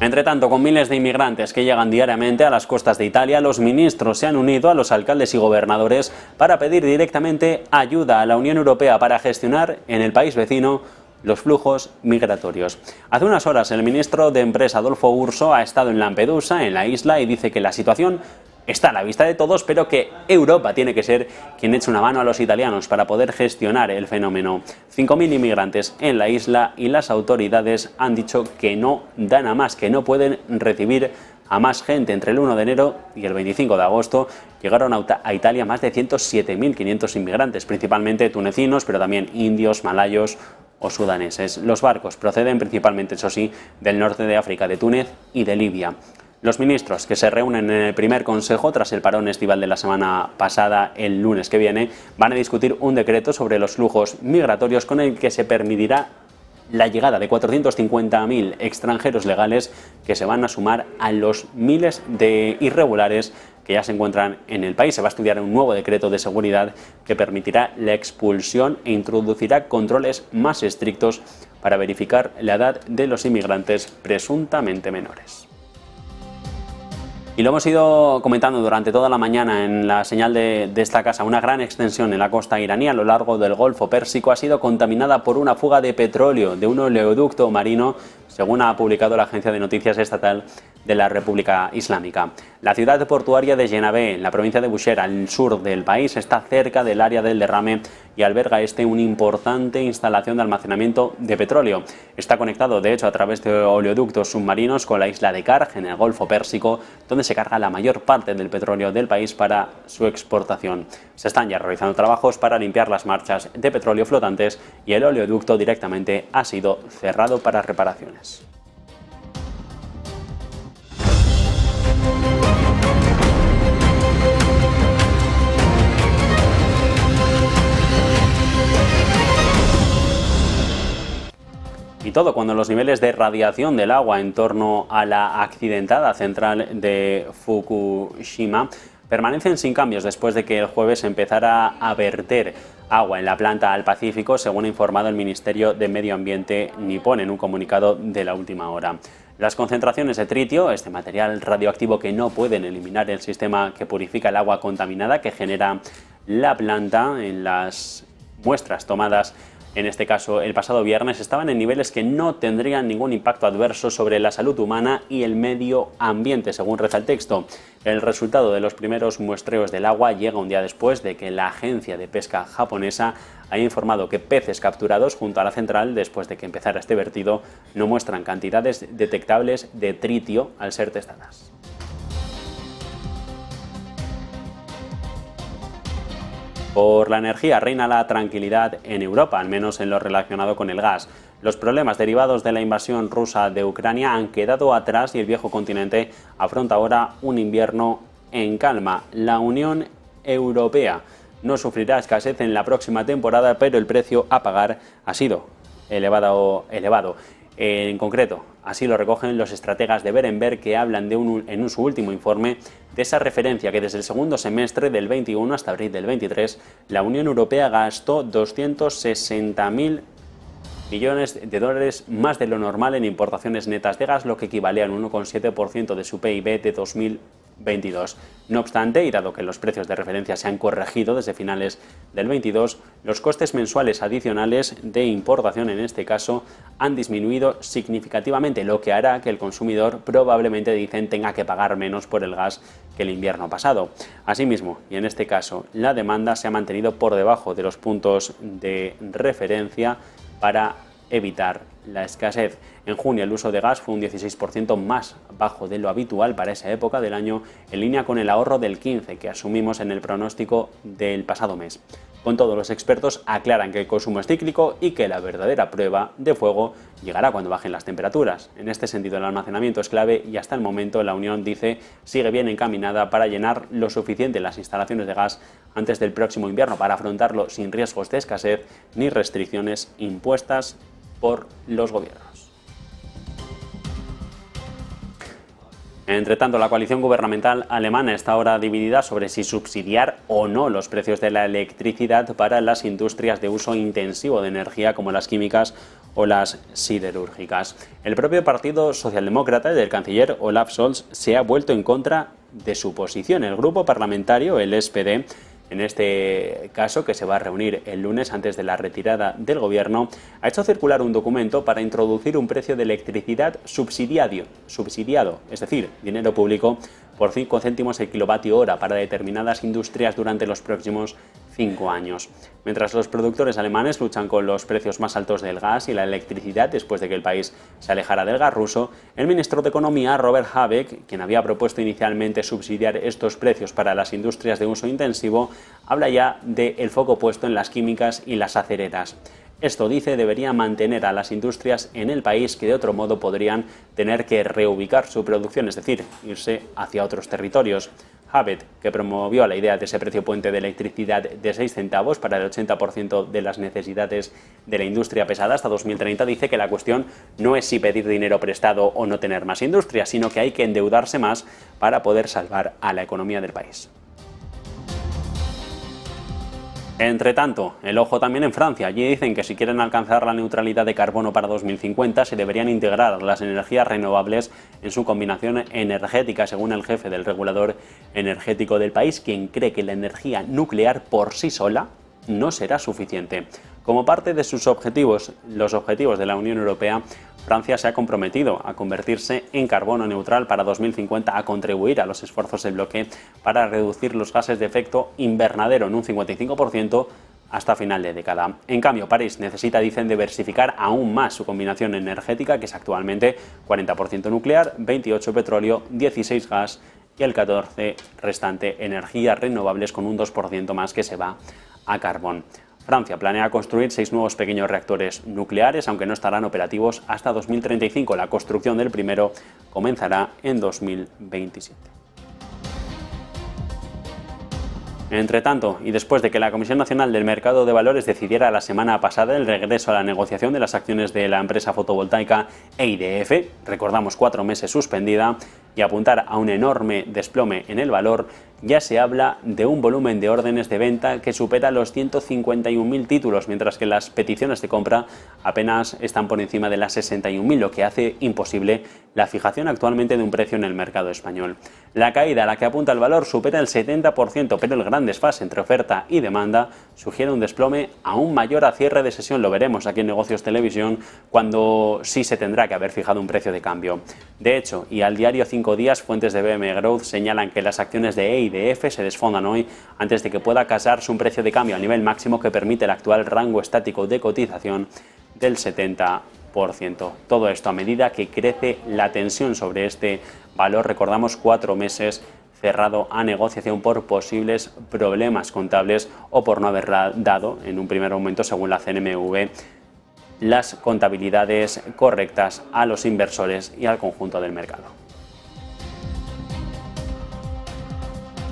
Entre tanto, con miles de inmigrantes que llegan diariamente a las costas de Italia, los ministros se han unido a los alcaldes y gobernadores para pedir directamente ayuda a la Unión Europea para gestionar en el país vecino los flujos migratorios. Hace unas horas el ministro de Empresa, Adolfo Urso, ha estado en Lampedusa, en la isla, y dice que la situación está a la vista de todos, pero que Europa tiene que ser quien eche una mano a los italianos para poder gestionar el fenómeno. 5.000 inmigrantes en la isla y las autoridades han dicho que no dan a más, que no pueden recibir a más gente. Entre el 1 de enero y el 25 de agosto llegaron a Italia más de 107.500 inmigrantes, principalmente tunecinos, pero también indios, malayos o sudaneses. Los barcos proceden principalmente, eso sí, del norte de África, de Túnez y de Libia. Los ministros, que se reúnen en el primer consejo tras el parón estival de la semana pasada, el lunes que viene, van a discutir un decreto sobre los flujos migratorios con el que se permitirá la llegada de 450.000 extranjeros legales que se van a sumar a los miles de irregulares que ya se encuentran en el país. Se va a estudiar un nuevo decreto de seguridad que permitirá la expulsión e introducirá controles más estrictos para verificar la edad de los inmigrantes presuntamente menores. Y lo hemos ido comentando durante toda la mañana en la señal de esta casa. Una gran extensión en la costa iraní a lo largo del Golfo Pérsico ha sido contaminada por una fuga de petróleo de un oleoducto marino, según ha publicado la agencia de noticias estatal de la República Islámica. La ciudad portuaria de Yenabé, en la provincia de Bushehr, al sur del país, está cerca del área del derrame y alberga una importante instalación de almacenamiento de petróleo. Está conectado, de hecho, a través de oleoductos submarinos con la isla de Karj, en el Golfo Pérsico, donde se carga la mayor parte del petróleo del país para su exportación. Se están ya realizando trabajos para limpiar las marchas de petróleo flotantes y el oleoducto directamente ha sido cerrado para reparaciones. Y todo cuando los niveles de radiación del agua en torno a la accidentada central de Fukushima permanecen sin cambios después de que el jueves empezara a verter agua en la planta al Pacífico, según ha informado el Ministerio de Medio Ambiente nipón en un comunicado de la última hora. Las concentraciones de tritio, este material radioactivo que no pueden eliminar el sistema que purifica el agua contaminada que genera la planta, en las muestras tomadas en este caso el pasado viernes, estaban en niveles que no tendrían ningún impacto adverso sobre la salud humana y el medio ambiente, según reza el texto. El resultado de los primeros muestreos del agua llega un día después de que la agencia de pesca japonesa haya informado que peces capturados junto a la central después de que empezara este vertido no muestran cantidades detectables de tritio al ser testadas. Por la energía reina la tranquilidad en Europa, al menos en lo relacionado con el gas. Los problemas derivados de la invasión rusa de Ucrania han quedado atrás y el viejo continente afronta ahora un invierno en calma. La Unión Europea no sufrirá escasez en la próxima temporada, pero el precio a pagar ha sido elevado. En concreto, así lo recogen los estrategas de Berenberg, que hablan en su último informe de esa referencia que desde el segundo semestre del 21 hasta abril del 23 la Unión Europea gastó 260.000 millones de dólares más de lo normal en importaciones netas de gas, lo que equivale al 1,7% de su PIB de 2022. No obstante, y dado que los precios de referencia se han corregido desde finales del 22, los costes mensuales adicionales de importación en este caso han disminuido significativamente, lo que hará que el consumidor probablemente, dicen, tenga que pagar menos por el gas que el invierno pasado. Asimismo, y en este caso, la demanda se ha mantenido por debajo de los puntos de referencia para evitar la escasez. En junio el uso de gas fue un 16% más bajo de lo habitual para esa época del año, en línea con el ahorro del 15% que asumimos en el pronóstico del pasado mes. Con todo, los expertos aclaran que el consumo es cíclico y que la verdadera prueba de fuego llegará cuando bajen las temperaturas. En este sentido, el almacenamiento es clave y hasta el momento la Unión dice sigue bien encaminada para llenar lo suficiente las instalaciones de gas antes del próximo invierno para afrontarlo sin riesgos de escasez ni restricciones impuestas por los gobiernos. Entre tanto, la coalición gubernamental alemana está ahora dividida sobre si subsidiar o no los precios de la electricidad para las industrias de uso intensivo de energía como las químicas o las siderúrgicas. El propio Partido Socialdemócrata del canciller Olaf Scholz se ha vuelto en contra de su posición. El grupo parlamentario, el SPD, en este caso, que se va a reunir el lunes antes de la retirada del gobierno, ha hecho circular un documento para introducir un precio de electricidad subsidiado, es decir, dinero público, por 5 céntimos el kilovatio hora para determinadas industrias durante los próximos 5 años. Mientras los productores alemanes luchan con los precios más altos del gas y la electricidad después de que el país se alejara del gas ruso, el ministro de Economía, Robert Habeck, quien había propuesto inicialmente subsidiar estos precios para las industrias de uso intensivo, habla ya del foco puesto en las químicas y las acereras. Esto, dice, debería mantener a las industrias en el país que de otro modo podrían tener que reubicar su producción, es decir, irse hacia otros territorios. Habeck, que promovió la idea de ese precio puente de electricidad de 6 centavos para el 80% de las necesidades de la industria pesada hasta 2030, dice que la cuestión no es si pedir dinero prestado o no tener más industria, sino que hay que endeudarse más para poder salvar a la economía del país. Entre tanto, el ojo también en Francia. Allí dicen que si quieren alcanzar la neutralidad de carbono para 2050 se deberían integrar las energías renovables en su combinación energética, según el jefe del regulador energético del país, quien cree que la energía nuclear por sí sola no será suficiente. Como parte de sus objetivos, los objetivos de la Unión Europea, Francia se ha comprometido a convertirse en carbono neutral para 2050, a contribuir a los esfuerzos del bloque para reducir los gases de efecto invernadero en un 55% hasta final de década. En cambio, París necesita, dicen, diversificar aún más su combinación energética, que es actualmente 40% nuclear, 28% petróleo, 16% gas y el 14% restante energías renovables, con un 2% más que se va a carbón. Francia planea construir 6 nuevos pequeños reactores nucleares, aunque no estarán operativos hasta 2035. La construcción del primero comenzará en 2027. Entre tanto, y después de que la Comisión Nacional del Mercado de Valores decidiera la semana pasada el regreso a la negociación de las acciones de la empresa fotovoltaica EIDF, recordamos 4 meses suspendida, y apuntar a un enorme desplome en el valor, ya se habla de un volumen de órdenes de venta que supera los 151.000 títulos, mientras que las peticiones de compra apenas están por encima de las 61.000, lo que hace imposible la fijación actualmente de un precio en el mercado español. La caída a la que apunta el valor supera el 70%, pero el gran desfase entre oferta y demanda sugiere un desplome aún mayor a cierre de sesión. Lo veremos aquí en Negocios Televisión, cuando sí se tendrá que haber fijado un precio de cambio. De hecho, y al diario 5 días, fuentes de BM Growth señalan que las acciones de EIDF se desfondan hoy antes de que pueda casarse un precio de cambio a nivel máximo que permite el actual rango estático de cotización del 70%. Todo esto a medida que crece la tensión sobre este valor. Recordamos 4 meses cerrado a negociación por posibles problemas contables o por no haber dado en un primer momento, según la CNMV, las contabilidades correctas a los inversores y al conjunto del mercado.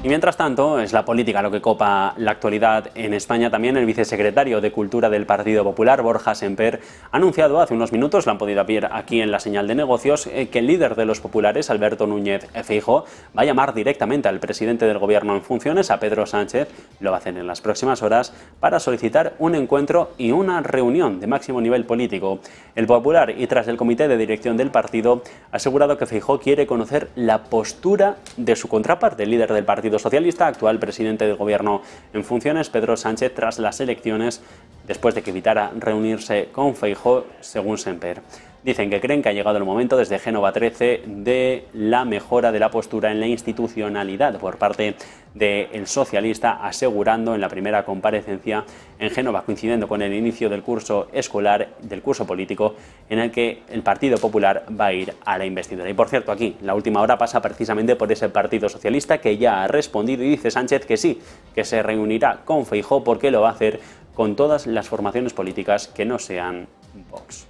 Y mientras tanto, es la política lo que copa la actualidad en España. También el vicesecretario de Cultura del Partido Popular, Borja Semper, ha anunciado hace unos minutos, lo han podido ver aquí en la señal de negocios, que el líder de los populares, Alberto Núñez Feijóo, va a llamar directamente al presidente del Gobierno en funciones, a Pedro Sánchez, lo va a hacer en las próximas horas, para solicitar un encuentro y una reunión de máximo nivel político. El Popular, y tras el comité de dirección del partido, ha asegurado que Feijóo quiere conocer la postura de su contraparte, el líder del Partido Socialista, actual presidente del Gobierno en funciones, Pedro Sánchez, tras las elecciones, después de que evitara reunirse con Feijóo, según Semper. dicen que creen que ha llegado el momento desde Génova 13 de la mejora de la postura en la institucionalidad por parte del socialista, asegurando en la primera comparecencia en Génova, coincidiendo con el inicio del curso escolar, del curso político, en el que el Partido Popular va a ir a la investidura. Y por cierto, aquí la última hora pasa precisamente por ese Partido Socialista, que ya ha respondido y dice Sánchez que sí, que se reunirá con Feijóo porque lo va a hacer con todas las formaciones políticas que no sean Vox.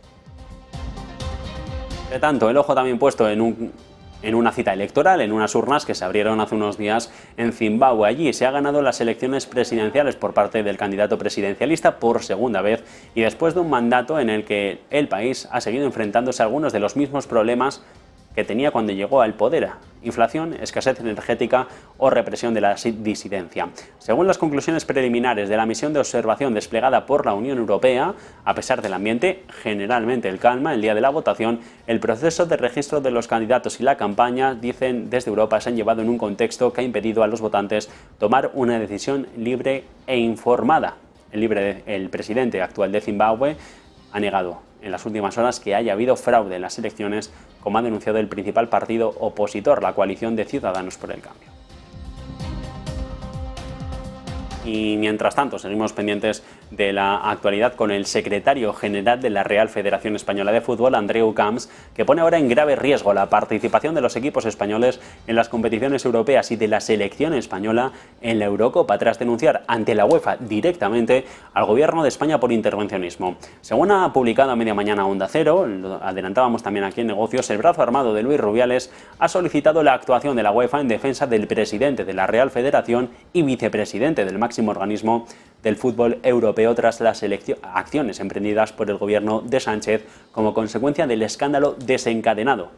De tanto, el ojo también puesto en una cita electoral, en unas urnas que se abrieron hace unos días en Zimbabue. Allí se ha ganado las elecciones presidenciales por parte del candidato presidencialista por segunda vez y después de un mandato en el que el país ha seguido enfrentándose a algunos de los mismos problemas que tenía cuando llegó al poder: inflación, escasez energética o represión de la disidencia. Según las conclusiones preliminares de la misión de observación desplegada por la Unión Europea, a pesar del ambiente generalmente el calma el día de la votación, el proceso de registro de los candidatos y la campaña, dicen desde Europa, se han llevado en un contexto que ha impedido a los votantes tomar una decisión libre e informada. El presidente actual de Zimbabue ha negado en las últimas horas que haya habido fraude en las elecciones, como ha denunciado el principal partido opositor, la coalición de Ciudadanos por el Cambio. Y mientras tanto, seguimos pendientes de la actualidad con el secretario general de la Real Federación Española de Fútbol, Andreu Camps, que pone ahora en grave riesgo la participación de los equipos españoles en las competiciones europeas y de la selección española en la Eurocopa, tras denunciar ante la UEFA directamente al Gobierno de España por intervencionismo. Según ha publicado a media mañana Onda Cero, lo adelantábamos también aquí en Negocios, el brazo armado de Luis Rubiales ha solicitado la actuación de la UEFA en defensa del presidente de la Real Federación y vicepresidente del máximo organismo del fútbol europeo tras las acciones emprendidas por el gobierno de Sánchez como consecuencia del escándalo desencadenado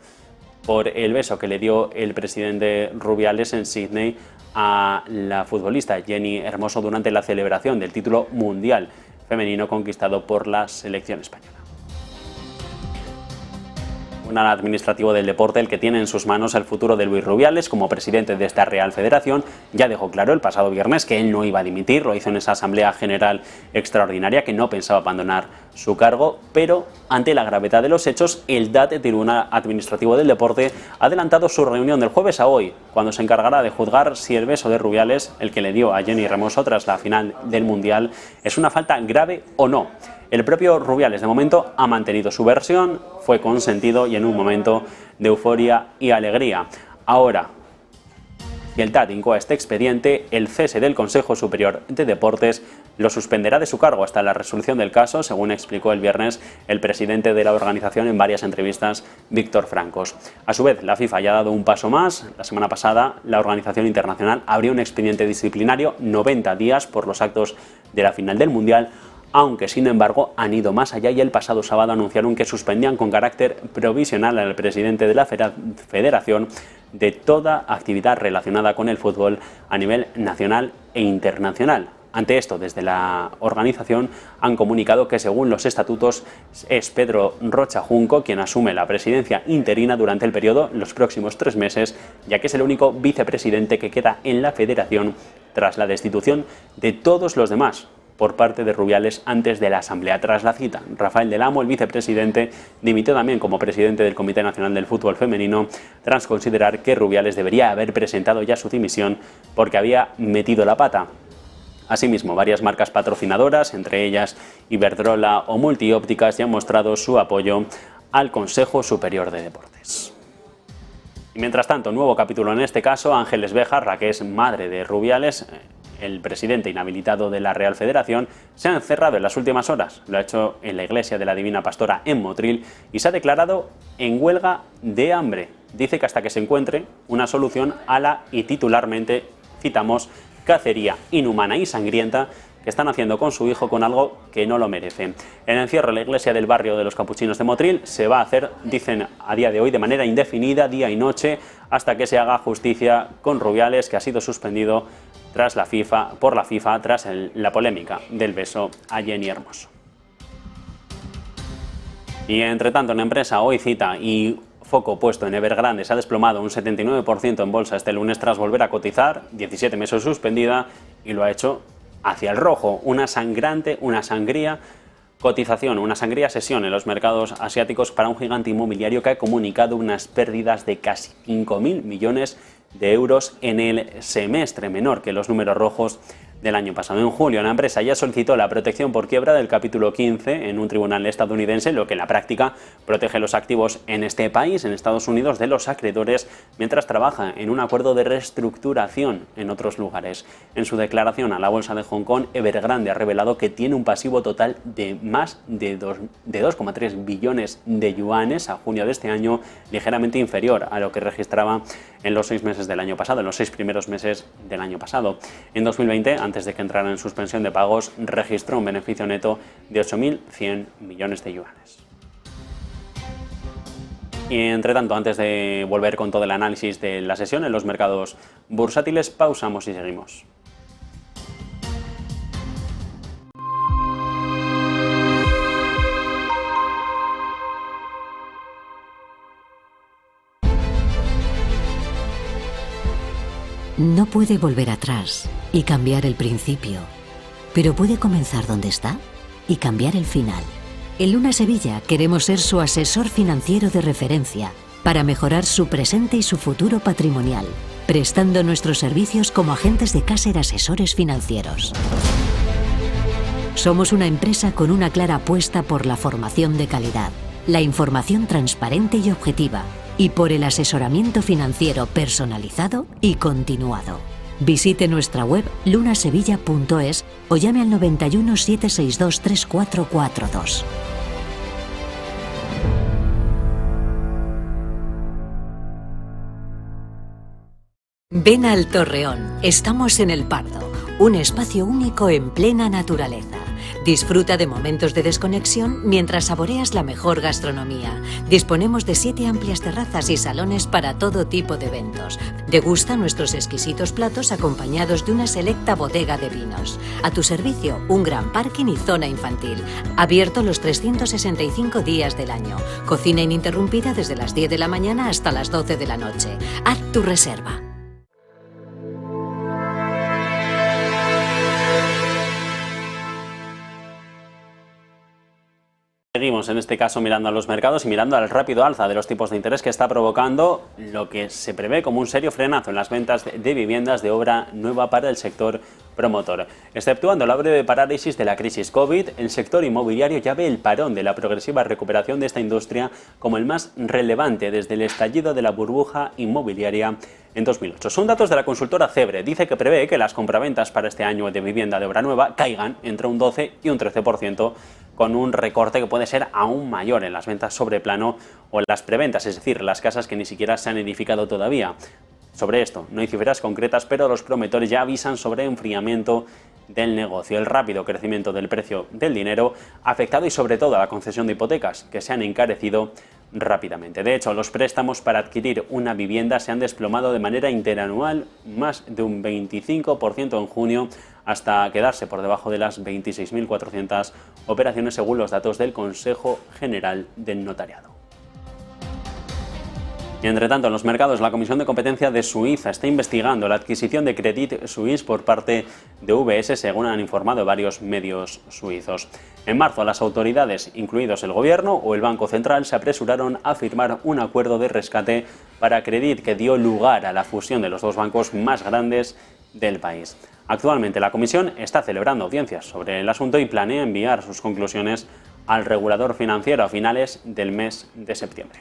por el beso que le dio el presidente Rubiales en Sídney a la futbolista Jenny Hermoso durante la celebración del título mundial femenino conquistado por la selección española. Un administrativo del deporte, el que tiene en sus manos el futuro de Luis Rubiales como presidente de esta Real Federación, ya dejó claro el pasado viernes que él no iba a dimitir. Lo hizo en esa Asamblea General Extraordinaria, que no pensaba abandonar su cargo, pero ante la gravedad de los hechos, el DAT, el Tribunal Administrativo del Deporte, ha adelantado su reunión del jueves a hoy, cuando se encargará de juzgar si el beso de Rubiales, el que le dio a Jenny Hermoso tras la final del Mundial, es una falta grave o no. El propio Rubiales, de momento, ha mantenido su versión, fue consentido y en un momento de euforia y alegría. Ahora, si el TAT incoa este expediente, el cese del Consejo Superior de Deportes lo suspenderá de su cargo hasta la resolución del caso, según explicó el viernes el presidente de la organización en varias entrevistas, Víctor Francos. A su vez, la FIFA ya ha dado un paso más. La semana pasada, la organización internacional abrió un expediente disciplinario 90 días por los actos de la final del Mundial, aunque sin embargo han ido más allá y el pasado sábado anunciaron que suspendían con carácter provisional al presidente de la federación de toda actividad relacionada con el fútbol a nivel nacional e internacional. Ante esto, desde la organización han comunicado que según los estatutos es Pedro Rocha Junco quien asume la presidencia interina durante el periodo, los próximos 3 meses, ya que es el único vicepresidente que queda en la federación tras la destitución de todos los demás por parte de Rubiales antes de la Asamblea. Tras la cita, Rafael del Amo, el vicepresidente, dimitió también como presidente del Comité Nacional del Fútbol Femenino tras considerar que Rubiales debería haber presentado ya su dimisión porque había metido la pata. Asimismo, varias marcas patrocinadoras, entre ellas Iberdrola o Multiópticas, ya han mostrado su apoyo al Consejo Superior de Deportes. Y mientras tanto, nuevo capítulo en este caso, Ángeles Béjar, la que es madre de Rubiales, el presidente inhabilitado de la Real Federación, se ha encerrado en las últimas horas. Lo ha hecho en la iglesia de la Divina Pastora en Motril y se ha declarado en huelga de hambre. Dice que hasta que se encuentre una solución a la, y titularmente, citamos, cacería inhumana y sangrienta que están haciendo con su hijo con algo que no lo merece. El encierro en la iglesia del barrio de los Capuchinos de Motril se va a hacer, dicen a día de hoy, de manera indefinida, día y noche, hasta que se haga justicia con Rubiales, que ha sido suspendido por la FIFA tras la polémica del beso a Jenny Hermoso. Y entre tanto, en la empresa hoy cita y foco puesto en Evergrande se ha desplomado un 79% en bolsa este lunes tras volver a cotizar, 17 meses suspendida, y lo ha hecho hacia el rojo, una sangría Cotización, una sangría sesión en los mercados asiáticos para un gigante inmobiliario que ha comunicado unas pérdidas de casi 5.000 millones de euros en el semestre, menor que los números rojos del año pasado. En julio, la empresa ya solicitó la protección por quiebra del capítulo 15 en un tribunal estadounidense, lo que en la práctica protege los activos en este país, en Estados Unidos, de los acreedores, mientras trabaja en un acuerdo de reestructuración en otros lugares. En su declaración a la bolsa de Hong Kong, Evergrande ha revelado que tiene un pasivo total de más de 2,3 billones de yuanes a junio de este año, ligeramente inferior a lo que registraba en los 6 meses del año pasado, en los 6 primeros meses del año pasado. En 2020, antes de que entrara en suspensión de pagos, registró un beneficio neto de 8.100 millones de yuanes. Y entre tanto, antes de volver con todo el análisis de la sesión en los mercados bursátiles, pausamos y seguimos. No puede volver atrás y cambiar el principio, pero puede comenzar donde está y cambiar el final. En Luna Sevilla queremos ser su asesor financiero de referencia para mejorar su presente y su futuro patrimonial, prestando nuestros servicios como agentes de Caser Asesores Financieros. Somos una empresa con una clara apuesta por la formación de calidad, la información transparente y objetiva, y por el asesoramiento financiero personalizado y continuado. Visite nuestra web lunasevilla.es o llame al 91 762 3442. Ven al Torreón. Estamos en El Pardo, un espacio único en plena naturaleza. Disfruta de momentos de desconexión mientras saboreas la mejor gastronomía. Disponemos de 7 amplias terrazas y salones para todo tipo de eventos. Degusta nuestros exquisitos platos acompañados de una selecta bodega de vinos. A tu servicio, un gran parking y zona infantil. Abierto los 365 días del año. Cocina ininterrumpida desde las 10 de la mañana hasta las 12 de la noche. Haz tu reserva. Seguimos en este caso mirando a los mercados y mirando al rápido alza de los tipos de interés que está provocando lo que se prevé como un serio frenazo en las ventas de viviendas de obra nueva para el sector promotor. Exceptuando la breve parálisis de la crisis COVID, el sector inmobiliario ya ve el parón de la progresiva recuperación de esta industria como el más relevante desde el estallido de la burbuja inmobiliaria en 2008. Son datos de la consultora Cebre. Dice que prevé que las compraventas para este año de vivienda de obra nueva caigan entre un 12 y un 13%, con un recorte que puede ser aún mayor en las ventas sobre plano o en las preventas, es decir, las casas que ni siquiera se han edificado todavía. Sobre esto no hay cifras concretas, pero los promotores ya avisan sobre enfriamiento del negocio. El rápido crecimiento del precio del dinero ha afectado y sobre todo a la concesión de hipotecas, que se han encarecido rápidamente. De hecho, los préstamos para adquirir una vivienda se han desplomado de manera interanual más de un 25% en junio, hasta quedarse por debajo de las 26.400 operaciones según los datos del Consejo General del Notariado. Y entre tanto, en los mercados, la Comisión de Competencia de Suiza está investigando la adquisición de Credit Suisse por parte de UBS, según han informado varios medios suizos. En marzo, las autoridades, incluidos el Gobierno o el Banco Central, se apresuraron a firmar un acuerdo de rescate para Credit que dio lugar a la fusión de los dos bancos más grandes del país. Actualmente, la Comisión está celebrando audiencias sobre el asunto y planea enviar sus conclusiones al regulador financiero a finales del mes de septiembre.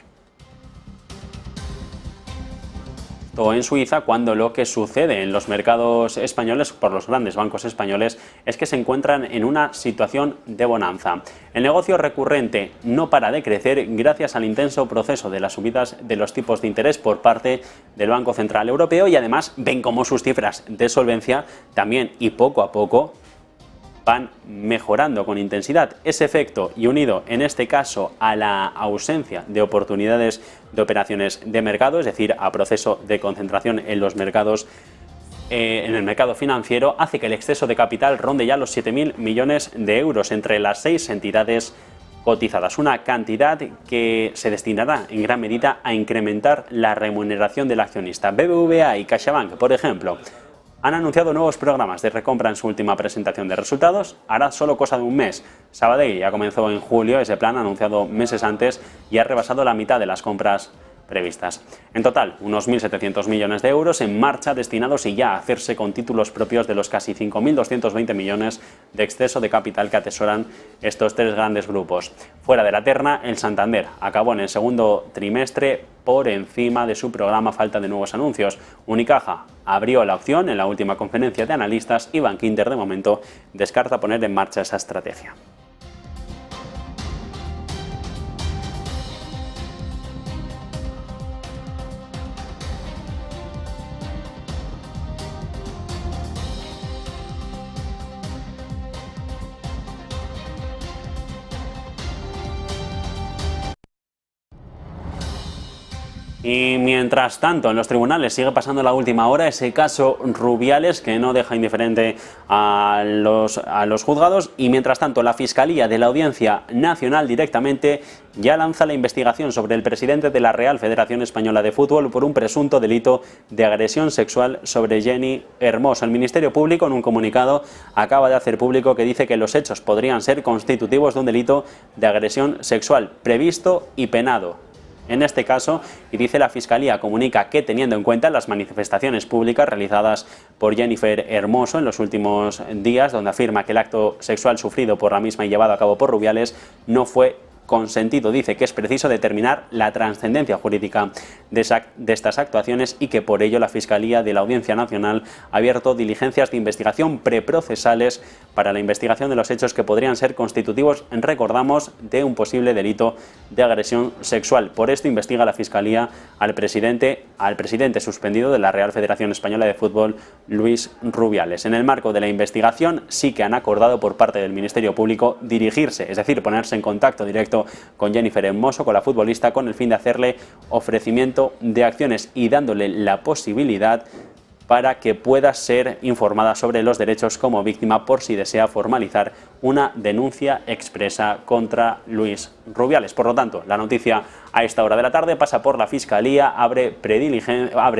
Todo en Suiza, cuando lo que sucede en los mercados españoles por los grandes bancos españoles es que se encuentran en una situación de bonanza. El negocio recurrente no para de crecer gracias al intenso proceso de las subidas de los tipos de interés por parte del Banco Central Europeo, y además ven cómo sus cifras de solvencia también y poco a poco van mejorando con intensidad. Ese efecto, y unido en este caso a la ausencia de oportunidades de operaciones de mercado, es decir, a proceso de concentración en los mercados, en el mercado financiero, hace que el exceso de capital ronde ya los 7.000 millones de euros entre las 6 entidades cotizadas, una cantidad que se destinará en gran medida a incrementar la remuneración del accionista. BBVA y CaixaBank, por ejemplo, han anunciado nuevos programas de recompra en su última presentación de resultados. Hará solo cosa de un mes. Sabadell ya comenzó en julio ese plan anunciado meses antes y ha rebasado la mitad de las compras previstas. En total, unos 1.700 millones de euros en marcha destinados y ya a hacerse con títulos propios de los casi 5.220 millones de exceso de capital que atesoran estos tres grandes grupos. Fuera de la terna, el Santander acabó en el segundo trimestre por encima de su programa falta de nuevos anuncios. Unicaja abrió la opción en la última conferencia de analistas y Bankinter de momento descarta poner en marcha esa estrategia. Y mientras tanto, en los tribunales sigue pasando la última hora ese caso Rubiales que no deja indiferente a los juzgados, y mientras tanto la Fiscalía de la Audiencia Nacional directamente ya lanza la investigación sobre el presidente de la Real Federación Española de Fútbol por un presunto delito de agresión sexual sobre Jenny Hermoso. El Ministerio Público, en un comunicado, acaba de hacer público que dice que los hechos podrían ser constitutivos de un delito de agresión sexual previsto y penado. En este caso, y dice la Fiscalía, comunica que teniendo en cuenta las manifestaciones públicas realizadas por Jennifer Hermoso en los últimos días, donde afirma que el acto sexual sufrido por la misma y llevado a cabo por Rubiales no fue consentido, dice que es preciso determinar la trascendencia jurídica de estas actuaciones y que por ello la Fiscalía de la Audiencia Nacional ha abierto diligencias de investigación preprocesales para la investigación de los hechos que podrían ser constitutivos, recordamos, de un posible delito de agresión sexual. Por esto investiga la Fiscalía al presidente suspendido de la Real Federación Española de Fútbol, Luis Rubiales. En el marco de la investigación sí que han acordado por parte del Ministerio Público dirigirse, es decir, ponerse en contacto directo con Jennifer Hermoso, con la futbolista, con el fin de hacerle ofrecimiento de acciones y dándole la posibilidad para que pueda ser informada sobre los derechos como víctima por si desea formalizar una denuncia expresa contra Luis Rubiales. Por lo tanto, la noticia a esta hora de la tarde pasa por la Fiscalía, abre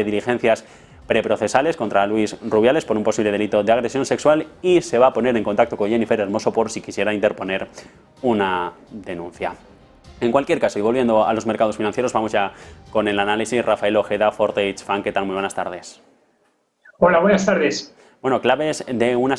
diligencias preprocesales contra Luis Rubiales por un posible delito de agresión sexual y se va a poner en contacto con Jennifer Hermoso por si quisiera interponer una denuncia. En cualquier caso, y volviendo a los mercados financieros, vamos ya con el análisis. Rafael Ojeda, Forte H Fund, ¿qué tal? Muy buenas tardes. Hola, buenas tardes. Bueno, claves de una sesión